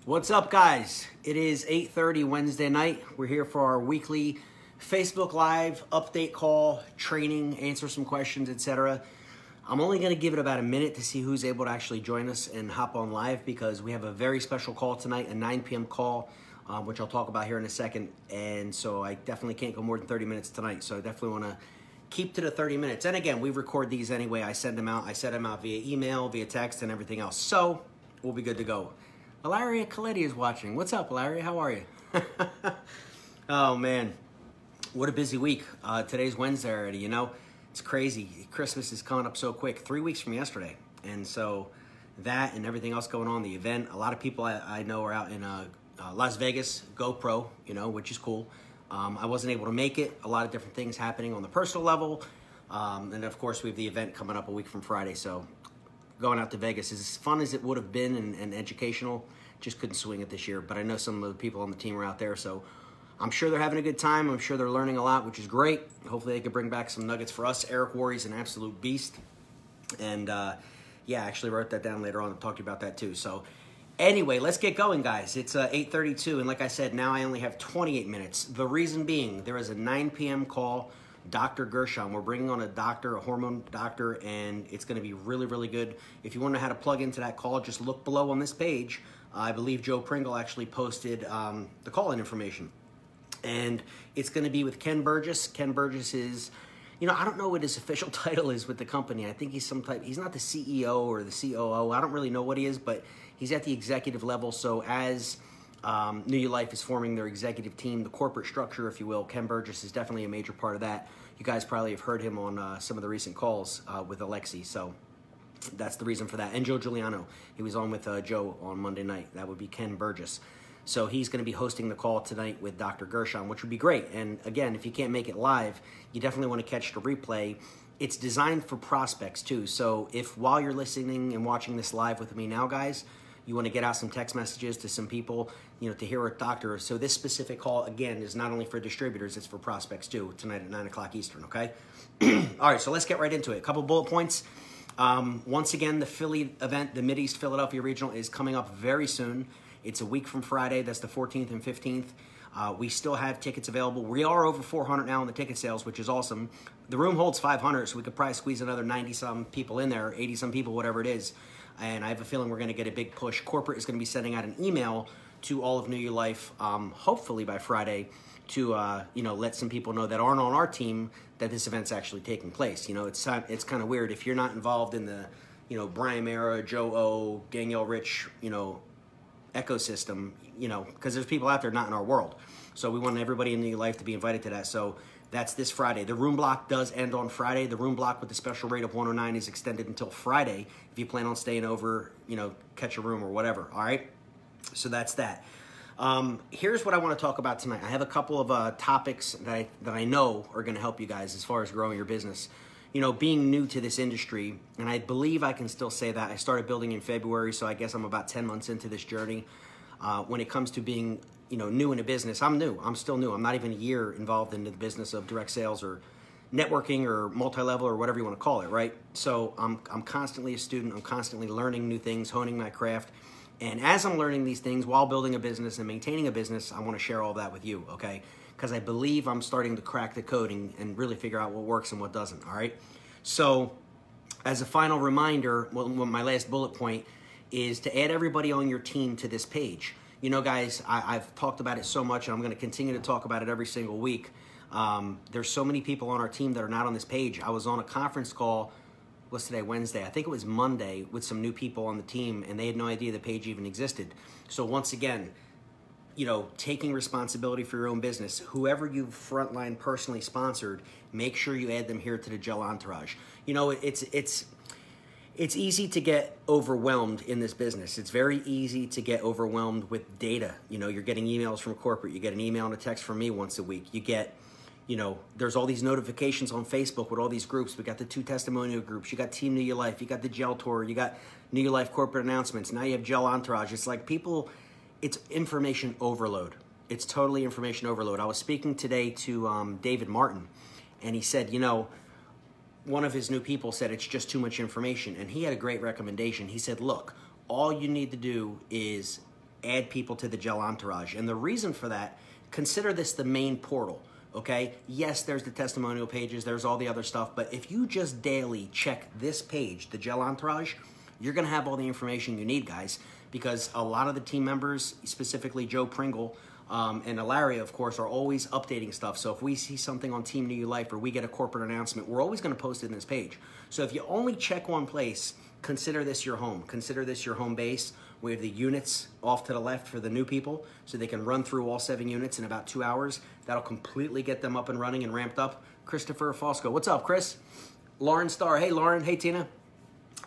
What's up, guys? It is 8:30 Wednesday night. We're here for our weekly Facebook Live update call, training, answer some questions, etc. I'm only going to give it about a minute to see who's able to actually join us and hop on live because we have a very special call tonight, a 9 p.m. call, which I'll talk about here in a second. And so I definitely can't go more than 30 minutes tonight. So I definitely want to keep to the 30 minutes. And again, we record these anyway. I send them out. I send them out via email, via text, and everything else. So we'll be good to go. Ilaria Coletti is watching. What's up, Ilaria? How are you? Oh, man. What a busy week. Today's Wednesday already, you know? It's crazy. Christmas is coming up so quick. 3 weeks from yesterday. And so that and everything else going on, the event, a lot of people I know are out in Las Vegas, GoPro, you know, which is cool. I wasn't able to make it. A lot of different things happening on the personal level. And, of course, we have the event coming up a week from Friday. So going out to Vegas is as fun as it would have been and educational. Just couldn't swing it this year. But I know some of the people on the team are out there. So I'm sure they're having a good time. I'm sure they're learning a lot, which is great. Hopefully they can bring back some nuggets for us. Eric Worre's an absolute beast. And, yeah, I actually wrote that down later on to talk to you about that too. So anyway, let's get going, guys. It's 8:32. And like I said, now I only have 28 minutes. The reason being there is a 9 p.m. call. Dr. Gershon. We're bringing on a doctor, a hormone doctor, and it's going to be really, really good. If you want to know how to plug into that call, just look below on this page. I believe Joe Pringle actually posted the call-in information. And it's going to be with Ken Burgess. Ken Burgess is, you know, I don't know what his official title is with the company. I think he's some type, he's not the CEO or the COO. I don't really know what he is, but he's at the executive level. So as New You Life is forming their executive team, the corporate structure, if you will, Ken Burgess is definitely a major part of that. You guys probably have heard him on some of the recent calls with Alexi, so that's the reason for that. And Joe Giuliano, he was on with Joe on Monday night. That would be Ken Burgess. So he's going to be hosting the call tonight with Dr. Gershon, which would be great. And again, if you can't make it live, you definitely want to catch the replay. It's designed for prospects too. So if while you're listening and watching this live with me now, guys, you want to get out some text messages to some people, you know, to hear a doctor. So this specific call, again, is not only for distributors, it's for prospects too, tonight at 9 o'clock Eastern, okay? All right, so let's get right into it. A couple bullet points. Once again, the Philly event, the Mideast Philadelphia Regional, is coming up very soon. It's a week from Friday. That's the 14th and 15th. We still have tickets available. We are over 400 now in the ticket sales, which is awesome. The room holds 500, so we could probably squeeze another 90-some people in there, 80-some people, whatever it is. And I have a feeling we're going to get a big push. Corporate is going to be sending out an email to all of New You Life, hopefully by Friday, to you know, let some people know that aren't on our team that this event's actually taking place. You know, it's kind of weird if you're not involved in the, you know, Brian Mara, Joe O, Danielle Rich, you know, ecosystem, you know, because there's people out there not in our world. So we want everybody in New You Life to be invited to that. So that's this Friday. The room block does end on Friday. The room block with the special rate of $109 is extended until Friday if you plan on staying over, you know, catch a room or whatever, all right? So that's that. Here's what I want to talk about tonight. I have a couple of topics that I know are going to help you guys as far as growing your business. You know, being new to this industry, and I believe I can still say that. I started building in February, so I guess I'm about 10 months into this journey. When it comes to being, you know, new in a business, I'm new. I'm still new. I'm not even a year involved in the business of direct sales or networking or multi-level or whatever you want to call it, right? So I'm constantly a student. I'm constantly learning new things, honing my craft. And as I'm learning these things while building a business and maintaining a business, I want to share all that with you, okay? Because I believe I'm starting to crack the code and really figure out what works and what doesn't, all right? So as a final reminder, well, my last bullet point is to add everybody on your team to this page. You know, guys, I've talked about it so much, and I'm going to continue to talk about it every single week. There's so many people on our team that are not on this page. I was on a conference call, what's today, Wednesday? I think it was Monday, with some new people on the team, and they had no idea the page even existed. So once again, you know, taking responsibility for your own business. Whoever you've frontline personally sponsored, make sure you add them here to the Gel Entourage. You know, it's easy to get overwhelmed in this business. It's very easy to get overwhelmed with data. You know, you're getting emails from corporate. You get an email and a text from me once a week. You get, you know, there's all these notifications on Facebook with all these groups. We got the 2 testimonial groups. You got Team New You Life. You got the Gel Tour. You got New You Life corporate announcements. Now you have Gel Entourage. It's like people, it's information overload. It's totally information overload. I was speaking today to David Martin, and he said, you know, one of his new people said it's just too much information, and he had a great recommendation. He said, look, all you need to do is add people to the Gel Entourage. And the reason for that, consider this the main portal, okay? Yes, there's the testimonial pages, there's all the other stuff, but if you just daily check this page, the Gel Entourage, you're gonna have all the information you need, guys, because a lot of the team members, specifically Joe Pringle, and Ilaria, of course, are always updating stuff. So if we see something on Team New Life or we get a corporate announcement, we're always going to post it in this page. So if you only check one place, consider this your home. Consider this your home base. We have the units off to the left for the new people, so they can run through all 7 units in about 2 hours. That'll completely get them up and running and ramped up. Christopher Fosco, what's up, Chris? Lauren Starr, hey Lauren, hey Tina.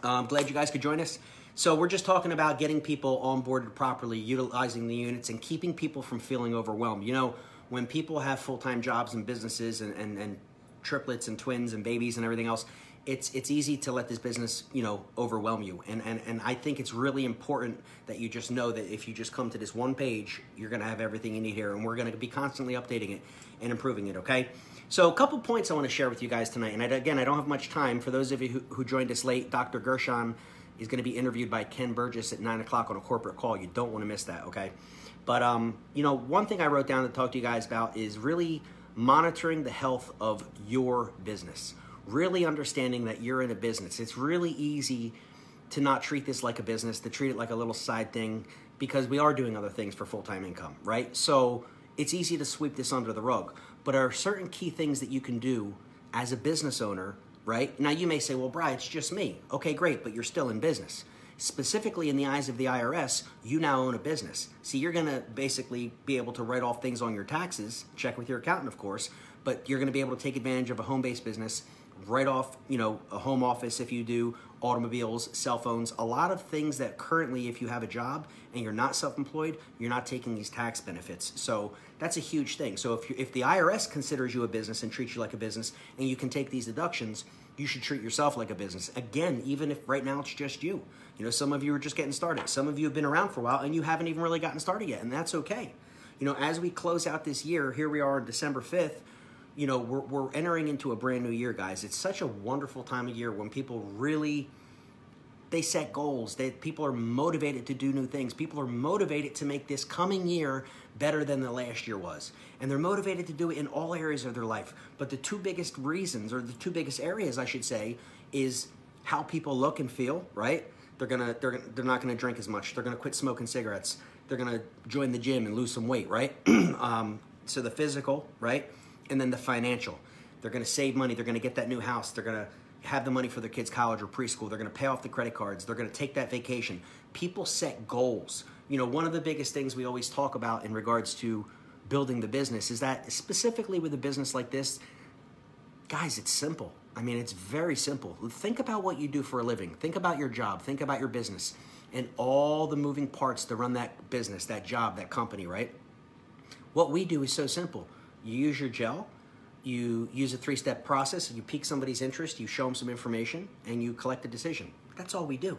Glad you guys could join us. So we're just talking about getting people onboarded properly, utilizing the units, and keeping people from feeling overwhelmed. You know, when people have full-time jobs and businesses and triplets and twins and babies and everything else, it's easy to let this business, you know, overwhelm you. And I think it's really important that you just know that if you just come to this one page, you're going to have everything you need here, and we're going to be constantly updating it and improving it, okay? So a couple points I want to share with you guys tonight. And again, I don't have much time. For those of you who joined us late, Dr. Gershon is going to be interviewed by Ken Burgess at 9 o'clock on a corporate call. You don't want to miss that, okay? But, you know, one thing I wrote down to talk to you guys about is really monitoring the health of your business. Really understanding that you're in a business. It's really easy to not treat this like a business, to treat it like a little side thing, because we are doing other things for full-time income, right? So it's easy to sweep this under the rug. But there are certain key things that you can do as a business owner, right? Now you may say, well, Bri, it's just me. Okay, great, but you're still in business. Specifically in the eyes of the IRS, you now own a business. See, you're gonna basically be able to write off things on your taxes, check with your accountant, of course, but you're gonna be able to take advantage of a home-based business, write off, you know, a home office if you do, automobiles, cell phones, a lot of things that currently, if you have a job and you're not self-employed, you're not taking these tax benefits. So that's a huge thing. So if the IRS considers you a business and treats you like a business and you can take these deductions, you should treat yourself like a business. Again, even if right now it's just you. You know, some of you are just getting started. Some of you have been around for a while and you haven't even really gotten started yet, and that's okay. You know, as we close out this year, here we are on December 5th, you know, we're entering into a brand new year, guys. It's such a wonderful time of year when people really, they set goals. People are motivated to do new things. People are motivated to make this coming year better than the last year was. And they're motivated to do it in all areas of their life. But the two biggest reasons, or the two biggest areas, I should say, is how people look and feel, right? They're not gonna drink as much. They're gonna quit smoking cigarettes. They're gonna join the gym and lose some weight, right? So the physical, right? And then the financial. They're gonna save money. They're gonna get that new house. They're gonna have the money for their kids' college or preschool. They're gonna pay off the credit cards. They're gonna take that vacation. People set goals. You know, one of the biggest things we always talk about in regards to building the business is that, specifically with a business like this, guys, it's simple. I mean, it's very simple. Think about what you do for a living. Think about your job. Think about your business and all the moving parts to run that business, that job, that company, right? What we do is so simple. You use your gel, you use a 3-step process, you pique somebody's interest, you show them some information, and you collect a decision. That's all we do.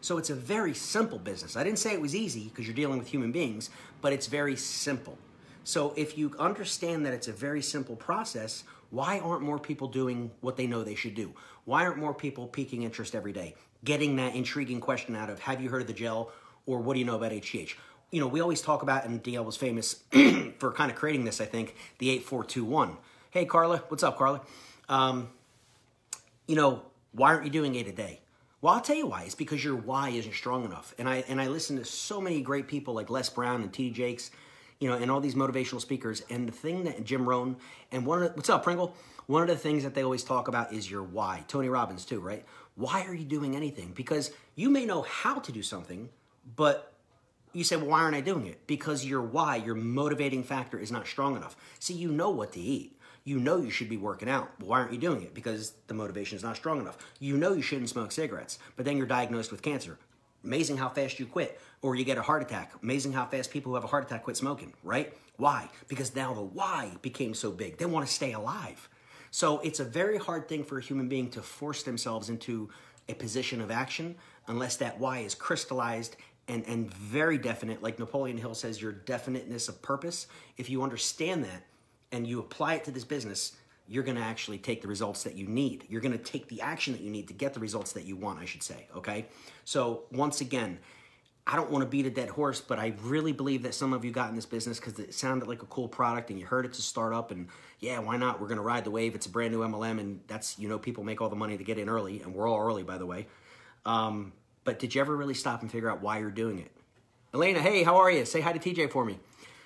So it's a very simple business. I didn't say it was easy because you're dealing with human beings, but it's very simple. So if you understand that it's a very simple process, why aren't more people doing what they know they should do? Why aren't more people piquing interest every day? Getting that intriguing question out of, have you heard of the gel, or what do you know about HGH? You know, we always talk about, and DL was famous for kind of creating this, I think, the 8421. Hey, Carla. What's up, Carla? You know, why aren't you doing 8 a day? Well, I'll tell you why. It's because your why isn't strong enough. And I listen to so many great people like Les Brown and T.D. Jakes, you know, and all these motivational speakers. And the thing that Jim Rohn, and what's up, Pringle? One of the things that they always talk about is your why. Tony Robbins too, right? Why are you doing anything? Because you may know how to do something, but you say, well, why aren't I doing it? Because your why, your motivating factor, is not strong enough. See, you know what to eat. You know you should be working out. But why aren't you doing it? Because the motivation is not strong enough. You know you shouldn't smoke cigarettes, but then you're diagnosed with cancer. Amazing how fast you quit, or you get a heart attack. Amazing how fast people who have a heart attack quit smoking, right? Why? Because now the why became so big. They want to stay alive. So it's a very hard thing for a human being to force themselves into a position of action unless that why is crystallized and very definite. Like Napoleon Hill says, your definiteness of purpose. If you understand that and you apply it to this business, you're going to actually take the results that you need. You're going to take the action that you need to get the results that you want, I should say, okay? So once again, I don't want to beat a dead horse, but I really believe that some of you got in this business because it sounded like a cool product and you heard it's a startup and yeah, why not? We're going to ride the wave. It's a brand new MLM and that's, you know, people make all the money to get in early and we're all early, by the way. But did you ever really stop and figure out why you're doing it? Elena, hey, how are you? Say hi to TJ for me.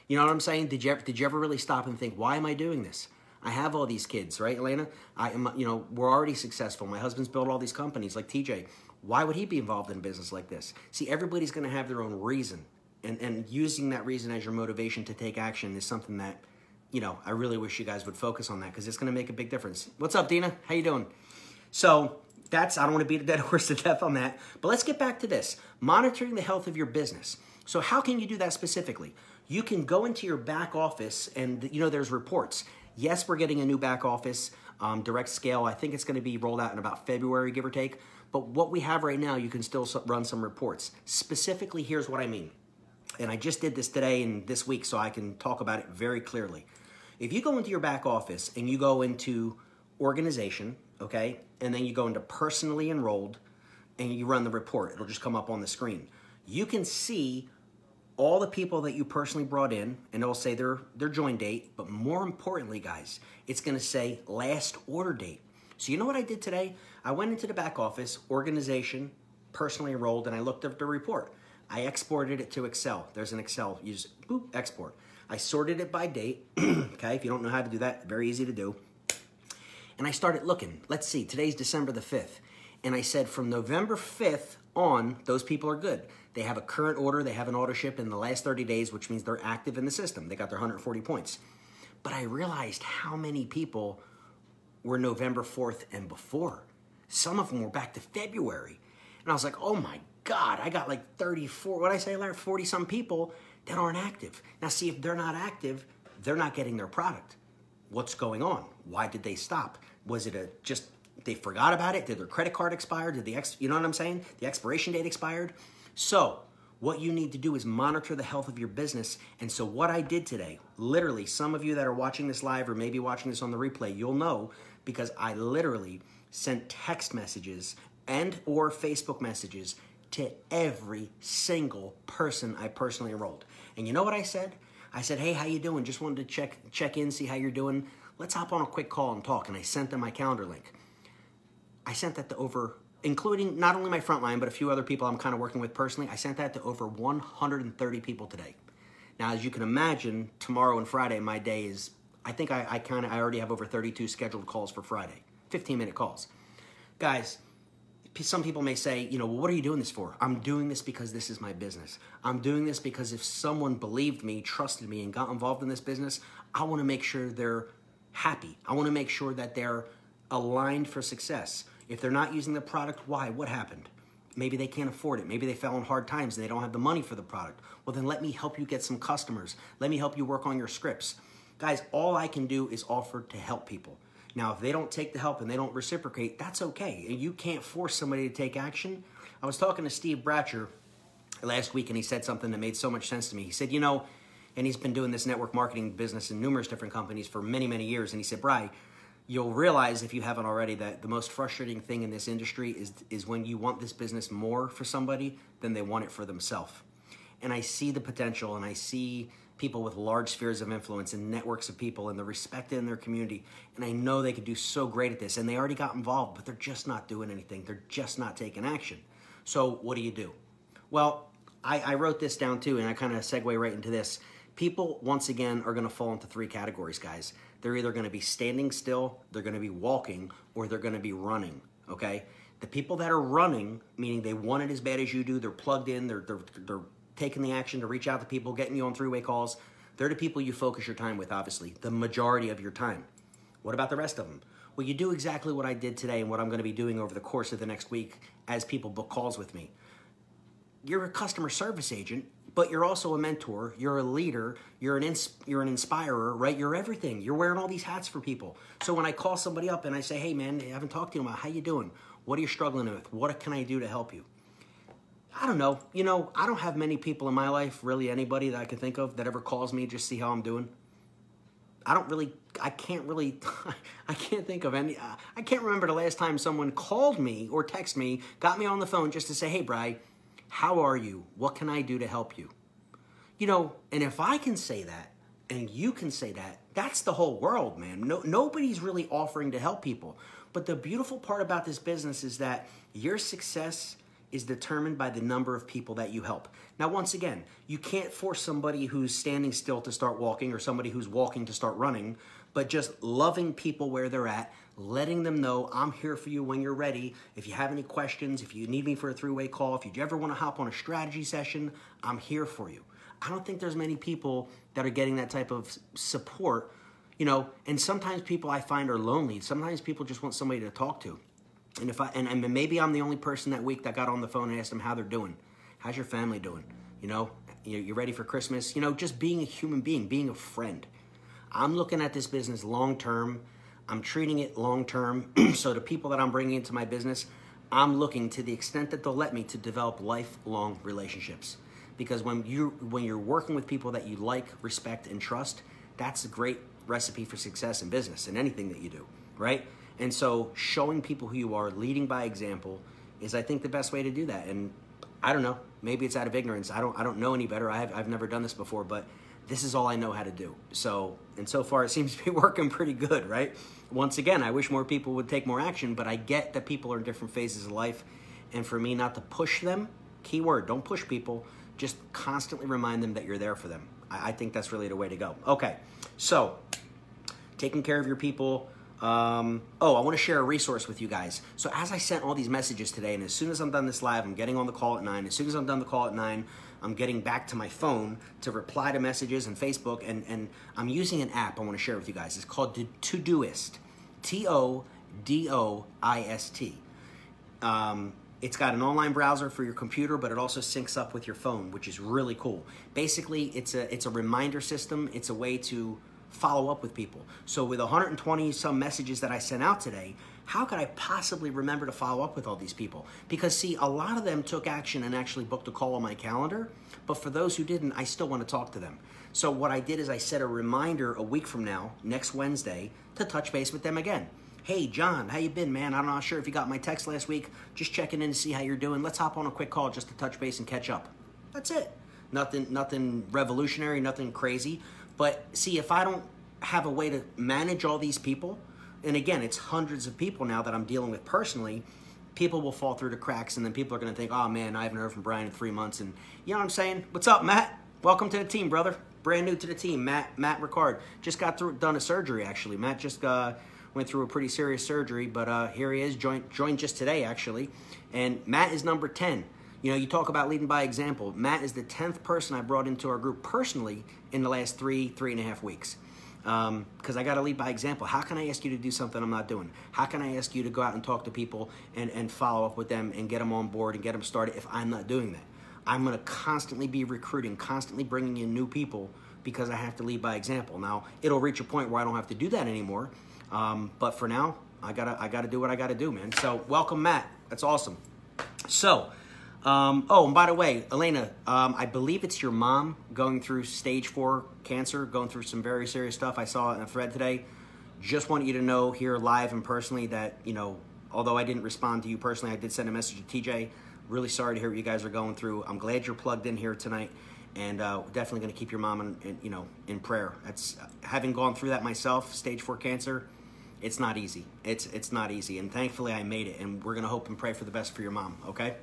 You know what I'm saying? Did you ever really stop and think, why am I doing this? I have all these kids, right, Elena? I am, you know, we're already successful. My husband's built all these companies like TJ. Why would he be involved in a business like this? See, everybody's going to have their own reason. And using that reason as your motivation to take action is something that, you know, I really wish you guys would focus on that because it's going to make a big difference. What's up, Dina? How you doing? So I don't want to beat a dead horse to death on that. But let's get back to this. Monitoring the health of your business. So how can you do that specifically? You can go into your back office and, you know, there's reports. Yes, we're getting a new back office, direct scale. I think it's going to be rolled out in about February, give or take. But what we have right now, you can still run some reports. Specifically, here's what I mean. And I just did this today and this week, so I can talk about it very clearly. If you go into your back office and you go into organization, okay, and then you go into personally enrolled and you run the report, it'll just come up on the screen. You can see all the people that you personally brought in, and it'll say their join date, but more importantly, guys, it's gonna say last order date. So you know what I did today? I went into the back office, organization, personally enrolled, and I looked at the report. I exported it to Excel. There's an Excel, you just boop, export. I sorted it by date, okay? If you don't know how to do that, very easy to do. And I started looking. Let's see, today's December the 5th. And I said from November 5th on, those people are good. They have a current order, they have an auto ship in the last 30 days, which means they're active in the system. They got their 140 points. But I realized how many people were November 4th and before. Some of them were back to February. And I was like, oh my God, I got like 34, what did I say, Larry? 40 some people that aren't active. Now see, if they're not active, they're not getting their product. What's going on? Why did they stop? Was it just they forgot about it? Did their credit card expire? Did you know what I'm saying? The expiration date expired. So what you need to do is monitor the health of your business. And so what I did today, literally, some of you that are watching this live or maybe watching this on the replay, you'll know because I literally sent text messages and or Facebook messages to every single person I personally enrolled. And you know what I said? I said, hey, how you doing? Just wanted to check in, see how you're doing. Let's hop on a quick call and talk. And I sent them my calendar link. I sent that to over, including not only my frontline, but a few other people I'm kind of working with personally. I sent that to over 130 people today. Now, as you can imagine, tomorrow and Friday, my day is, I think I already have over 32 scheduled calls for Friday, 15-minute calls. Guys, some people may say, you know, well, what are you doing this for? I'm doing this because this is my business. I'm doing this because if someone believed me, trusted me, and got involved in this business, I want to make sure they're happy. I want to make sure that they're aligned for success. If they're not using the product, why? What happened? Maybe they can't afford it. Maybe they fell on hard times and they don't have the money for the product. Well, then let me help you get some customers. Let me help you work on your scripts. Guys, all I can do is offer to help people. Now, if they don't take the help and they don't reciprocate, that's okay. You can't force somebody to take action. I was talking to Steve Bratcher last week and he said something that made so much sense to me. He said, you know, and he's been doing this network marketing business in numerous different companies for many, many years. And he said, Bri, you'll realize if you haven't already that the most frustrating thing in this industry is when you want this business more for somebody than they want it for themselves. And I see the potential and I see people with large spheres of influence and networks of people and they're respected in their community. And I know they could do so great at this and they already got involved, but they're just not doing anything. They're just not taking action. So what do? Well, I wrote this down too and I kind of segue right into this. People, once again, are going to fall into three categories, guys. They're either going to be standing still, they're going to be walking, or they're going to be running, okay? The people that are running, meaning they want it as bad as you do, they're plugged in, they're taking the action to reach out to people, getting you on three-way calls, they're the people you focus your time with, obviously, the majority of your time. What about the rest of them? Well, you do exactly what I did today and what I'm going to be doing over the course of the next week as people book calls with me. You're a customer service agent, but you're also a mentor, you're a leader, you're an inspirer, right? You're everything. You're wearing all these hats for people. So when I call somebody up and I say, hey man, I haven't talked to you about how you doing? What are you struggling with? What can I do to help you? I don't know. You know, I don't have many people in my life, really anybody that I can think of that ever calls me just to see how I'm doing. I can't think of any, I can't remember the last time someone called me or texted me, got me on the phone just to say, hey, Bri, How are you? What can I do to help you? You know, and if I can say that and you can say that, that's the whole world, man. Nobody's really offering to help people. But the beautiful part about this business is that your success is determined by the number of people that you help. Now, once again, you can't force somebody who's standing still to start walking or somebody who's walking to start running, but just loving people where they're at, letting them know I'm here for you when you're ready. If you have any questions, if you need me for a three-way call, if you ever want to hop on a strategy session, I'm here for you. I don't think there's many people that are getting that type of support, you know, and sometimes people I find are lonely. Sometimes people just want somebody to talk to. And if and maybe I'm the only person that week that got on the phone and asked them how they're doing. How's your family doing? You know, you ready for Christmas? You know, just being a human being, being a friend. I'm looking at this business long term. I'm treating it long term. So the people that I'm bringing into my business, I'm looking to the extent that they'll let me to develop lifelong relationships. Because when you're working with people that you like, respect, and trust, that's a great recipe for success in business and anything that you do, right? And so showing people who you are, leading by example, is I think the best way to do that. And I don't know, maybe it's out of ignorance. I don't know any better. I've never done this before, but this is all I know how to do. So far it seems to be working pretty good, right? Once again, I wish more people would take more action, but I get that people are in different phases of life. And for me not to push them, key word, don't push people, just constantly remind them that you're there for them. I think that's really the way to go. Okay, so taking care of your people. I want to share a resource with you guys. So as I sent all these messages today, and as soon as I'm done this live, I'm getting on the call at 9. As soon as I'm done the call at 9, I'm getting back to my phone to reply to messages and Facebook, and I'm using an app I want to share with you guys. It's called Todoist, Todoist. It's got an online browser for your computer, but it also syncs up with your phone, which is really cool. Basically, it's a reminder system. It's a way to follow up with people. So with 120 some messages that I sent out today, how could I possibly remember to follow up with all these people? Because see, a lot of them took action and actually booked a call on my calendar, but for those who didn't, I still want to talk to them. So what I did is I set a reminder a week from now, next Wednesday, to touch base with them again. Hey, John, how you been, man? I'm not sure if you got my text last week. Just checking in to see how you're doing. Let's hop on a quick call just to touch base and catch up. That's it. Nothing revolutionary, nothing crazy. But see, if I don't have a way to manage all these people, and again, it's hundreds of people now that I'm dealing with personally, people will fall through the cracks, and then people are going to think, oh, man, I haven't heard from Brian in 3 months. And you know what I'm saying? What's up, Matt? Welcome to the team, brother. Brand new to the team, Matt Ricard. Just got done a surgery, actually. Matt just went through a pretty serious surgery, but here he is, joined just today, actually. And Matt is number 10. You know, you talk about leading by example. Matt is the 10th person I brought into our group personally in the last three and a half weeks. Because I got to lead by example. How can I ask you to do something I'm not doing? How can I ask you to go out and talk to people and follow up with them and get them on board and get them started if I'm not doing that? I'm going to constantly be recruiting, constantly bringing in new people because I have to lead by example. Now, it'll reach a point where I don't have to do that anymore. But for now, I gotta do what I gotta do, man. So welcome, Matt. That's awesome. So, and by the way, Elena, I believe it's your mom going through stage 4 cancer, going through some very serious stuff. I saw it in a thread today. Just want you to know here live and personally that, you know, although I didn't respond to you personally, I did send a message to TJ. Really sorry to hear what you guys are going through. I'm glad you're plugged in here tonight, and definitely going to keep your mom in prayer. That's having gone through that myself, stage 4 cancer. It's not easy. It's not easy, and thankfully I made it, and we're going to hope and pray for the best for your mom, okay?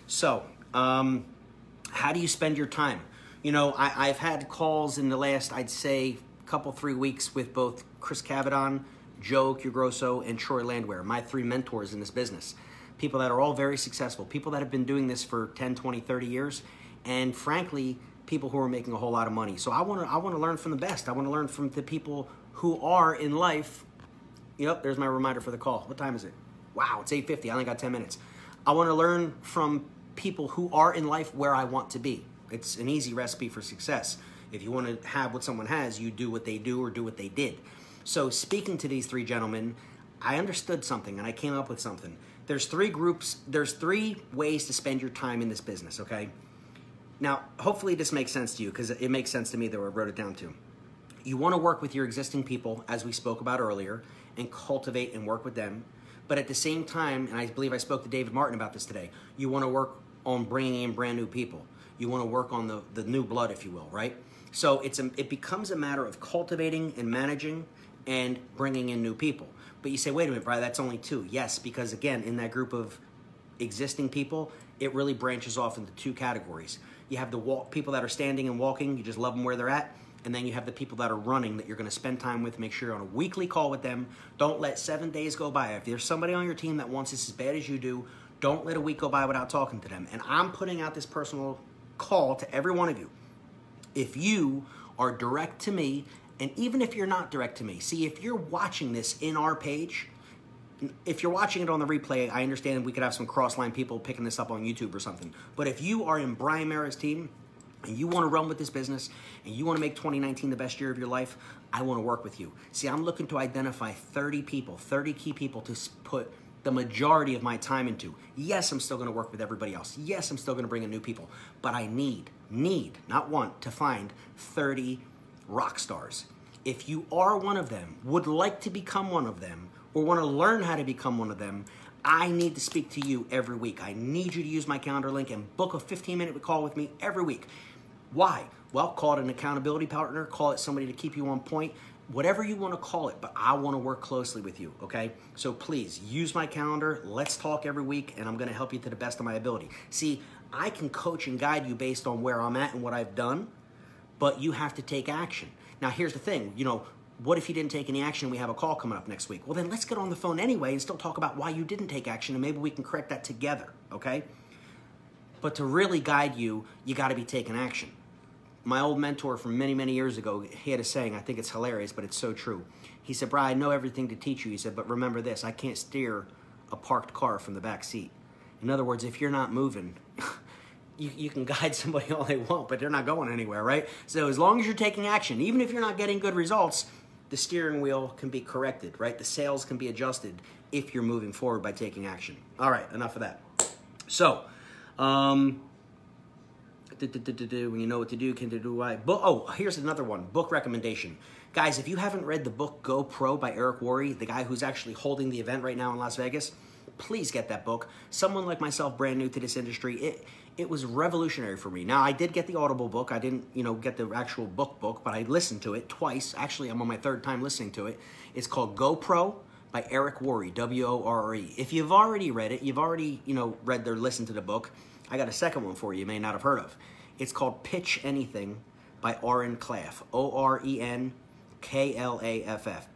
So, how do you spend your time? You know, I've had calls in the last, I'd say, couple, 3 weeks with both Chris Cavadon, Joe Cugrosso, and Troy Landwehr, my 3 mentors in this business. People that are all very successful, people that have been doing this for 10, 20, 30 years, and frankly, people who are making a whole lot of money. So I want to learn from the best. I want to learn from the people who are in life. Yep, there's my reminder for the call. What time is it? Wow, it's 8:50. I only got 10 minutes. I want to learn from people who are in life where I want to be. It's an easy recipe for success. If you want to have what someone has, you do what they do or do what they did. So speaking to these 3 gentlemen, I understood something and I came up with something. There's 3 groups. There's 3 ways to spend your time in this business, okay? Now, hopefully this makes sense to you because it makes sense to me that I wrote it down too. You want to work with your existing people, as we spoke about earlier, and cultivate and work with them. But at the same time, and I believe I spoke to David Martin about this today, you want to work on bringing in brand new people. You want to work on the new blood, if you will, right? So it becomes a matter of cultivating and managing and bringing in new people. But you say, wait a minute, Brian, that's only 2. Yes, because again, in that group of existing people, it really branches off into 2 categories. You have the people that are standing and walking, you just love them where they're at. And then you have the people that are running that you're going to spend time with, make sure you're on a weekly call with them. Don't let 7 days go by. If there's somebody on your team that wants this as bad as you do, don't let a week go by without talking to them. And I'm putting out this personal call to every one of you. If you are direct to me, and even if you're not direct to me, see, if you're watching this in our page, if you're watching it on the replay, I understand we could have some cross-line people picking this up on YouTube or something. But if you are in Brian Merritt's team and you want to run with this business and you want to make 2019 the best year of your life, I want to work with you. See, I'm looking to identify 30 people, 30 key people to put the majority of my time into. Yes, I'm still going to work with everybody else. Yes, I'm still going to bring in new people. But I need, not want, to find 30 rock stars. If you are one of them, would like to become one of them, or want to learn how to become one of them, I need to speak to you every week. I need you to use my calendar link and book a 15-minute call with me every week. Why? Well, call it an accountability partner, call it somebody to keep you on point, whatever you want to call it, but I want to work closely with you, okay? So please, use my calendar, let's talk every week, and I'm going to help you to the best of my ability. See, I can coach and guide you based on where I'm at and what I've done, but you have to take action. Now, here's the thing, what if you didn't take any action and we have a call coming up next week? Well, then let's get on the phone anyway and still talk about why you didn't take action, and maybe we can correct that together, okay? But to really guide you, you got to be taking action. My old mentor from many, many years ago, he had a saying, I think it's hilarious, but it's so true. He said, Brian, I know everything to teach you. He said, but remember this, I can't steer a parked car from the back seat. In other words, if you're not moving, you can guide somebody all they want, but they're not going anywhere, right? So as long as you're taking action, even if you're not getting good results, the steering wheel can be corrected, right? The sails can be adjusted if you're moving forward by taking action. All right, enough of that. So, when you know what to do, can do right. Oh, here's another one, book recommendation. Guys, if you haven't read the book Go Pro by Eric Worre, the guy who's actually holding the event right now in Las Vegas, please get that book. Someone like myself, brand new to this industry, it was revolutionary for me. Now, I did get the Audible book. I didn't, get the actual book, but I listened to it twice. Actually, I'm on my 3rd time listening to it. It's called Go Pro by Eric Worre, W-O-R-R-E. If you've already read it, you've already, read or listened to the book, I got a second one for you may not have heard of. It's called Pitch Anything by Oren Klaff, O-R-E-N-K-L-A-F-F,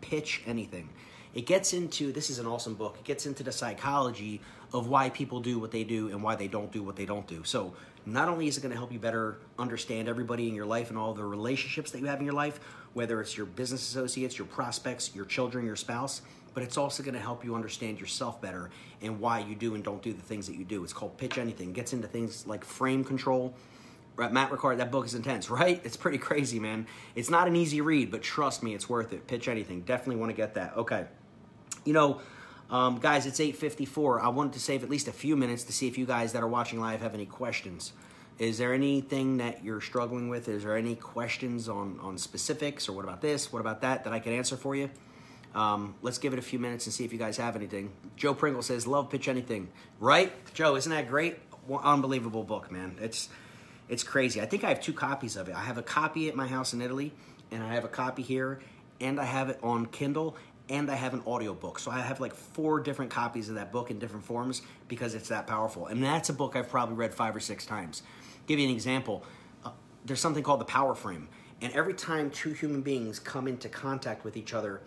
Pitch Anything. It gets into, this is an awesome book, it gets into the psychology of why people do what they do and why they don't do what they don't do. So not only is it going to help you better understand everybody in your life and all the relationships that you have in your life, whether it's your business associates, your prospects, your children, your spouse, but it's also going to help you understand yourself better and why you do and don't do the things that you do. It's called Pitch Anything. It gets into things like frame control. Matt Ricard, that book is intense, right? It's pretty crazy, man. It's not an easy read, but trust me, it's worth it. Pitch Anything. Definitely want to get that. Okay. Guys, it's 8:54. I wanted to save at least a few minutes to see if you guys that are watching live have any questions. Is there anything that you're struggling with? Is there any questions on specifics, or what about this, what about that I can answer for you? Let's give it a few minutes and see if you guys have anything. Joe Pringle says, love Pitch Anything. Right? Joe, isn't that great? Unbelievable book, man. It's crazy. I think I have 2 copies of it. I have a copy at my house in Italy, and I have a copy here, and I have it on Kindle, and I have an audiobook. So I have like 4 different copies of that book in different forms because it's that powerful. And that's a book I've probably read 5 or 6 times. Give you an example. There's something called the power frame. And every time 2 human beings come into contact with each other,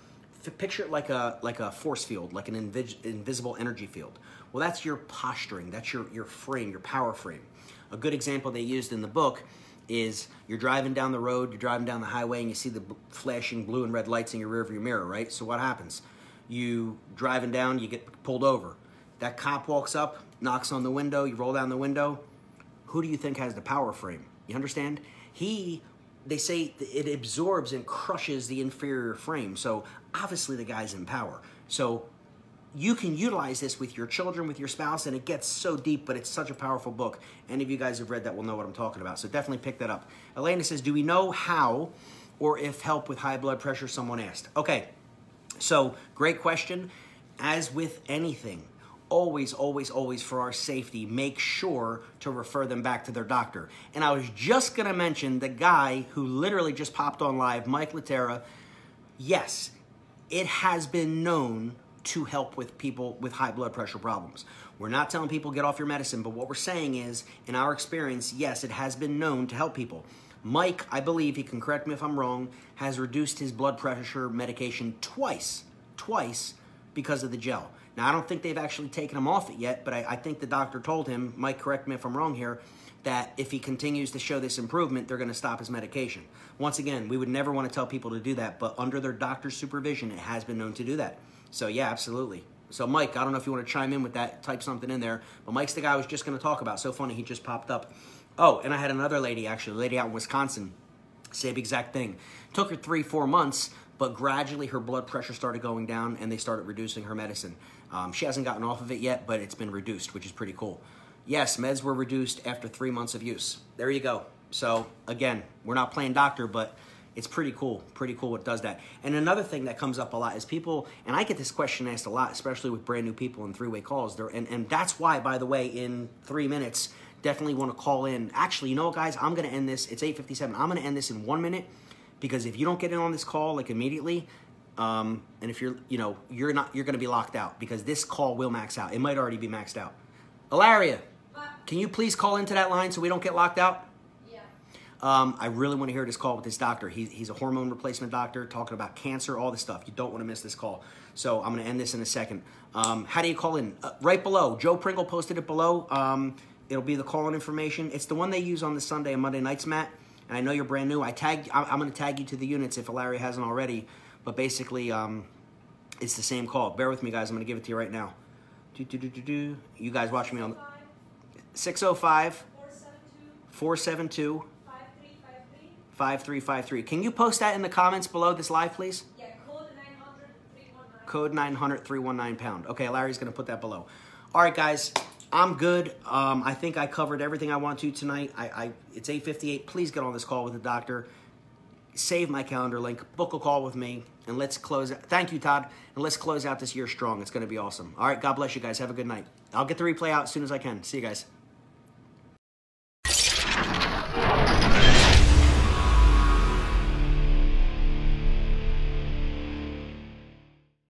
picture it like a force field, like an invisible energy field. Well, that's your posturing. That's your frame, your power frame. A good example they used in the book is you're driving down the road, you're driving down the highway, and you see the flashing blue and red lights in your rearview mirror, right? So what happens? You driving down, you get pulled over. That cop walks up, knocks on the window, you roll down the window. Who do you think has the power frame? You understand? They say it absorbs and crushes the inferior frame. So obviously the guy's in power. So you can utilize this with your children, with your spouse, and it gets so deep, but it's such a powerful book. Any of you guys who've read that will know what I'm talking about. So definitely pick that up. Elena says, do we know how or if help with high blood pressure, someone asked. Okay, so great question. As with anything, always, always, always, for our safety, make sure to refer them back to their doctor. And I was just going to mention the guy who literally just popped on live, Mike Laterra. Yes, it has been known to help with people with high blood pressure problems. We're not telling people get off your medicine, but what we're saying is, in our experience, yes, it has been known to help people. Mike, I believe, he can correct me if I'm wrong, has reduced his blood pressure medication twice because of the gel. Now, I don't think they've actually taken him off it yet, but I think the doctor told him, Mike, correct me if I'm wrong here, that if he continues to show this improvement, they're going to stop his medication. Once again, we would never want to tell people to do that, but under their doctor's supervision, it has been known to do that. So, yeah, absolutely. So, Mike, I don't know if you want to chime in with that, type something in there, but Mike's the guy I was just going to talk about. So funny, he just popped up. Oh, and I had another lady, actually, a lady out in Wisconsin, same exact thing. Took her 3-4 months, but gradually her blood pressure started going down and they started reducing her medicine. She hasn't gotten off of it yet, but it's been reduced, which is pretty cool. Yes, meds were reduced after 3 months of use. There you go. So, again, we're not playing doctor, but it's pretty cool what does that. And another thing that comes up a lot is people, and I get this question asked a lot, especially with brand new people in three-way calls. And that's why, by the way, in 3 minutes, definitely want to call in. Actually, you know what, guys? I'm going to end this. It's 8:57. I'm going to end this in 1 minute because if you don't get in on this call like immediately, and if you're going to be locked out because this call will max out. It might already be maxed out. Ilaria, can you please call into that line so we don't get locked out? Yeah. I really want to hear this call with this doctor. He's a hormone replacement doctor talking about cancer, all this stuff. You don't want to miss this call. So I'm going to end this in a second. How do you call in? Right below. Joe Pringle posted it below. It'll be the call-in information. It's the one they use on the Sunday and Monday nights, Matt. And I know you're brand new. I'm going to tag you to the units if Ilaria hasn't already. But basically, it's the same call. Bear with me, guys. I'm going to give it to you right now. You guys watch me on 605 472 5353. Can you post that in the comments below this live, please? Yeah, code 900 319. Code 900 319 pound. Okay, Larry's going to put that below. All right, guys. I'm good. I think I covered everything I want to tonight. It's 8:58. Please get on this call with the doctor. Save my calendar link. Book a call with me. And let's close. Thank you, Todd. And let's close out this year strong. It's going to be awesome. All right. God bless you guys. Have a good night. I'll get the replay out as soon as I can. See you guys.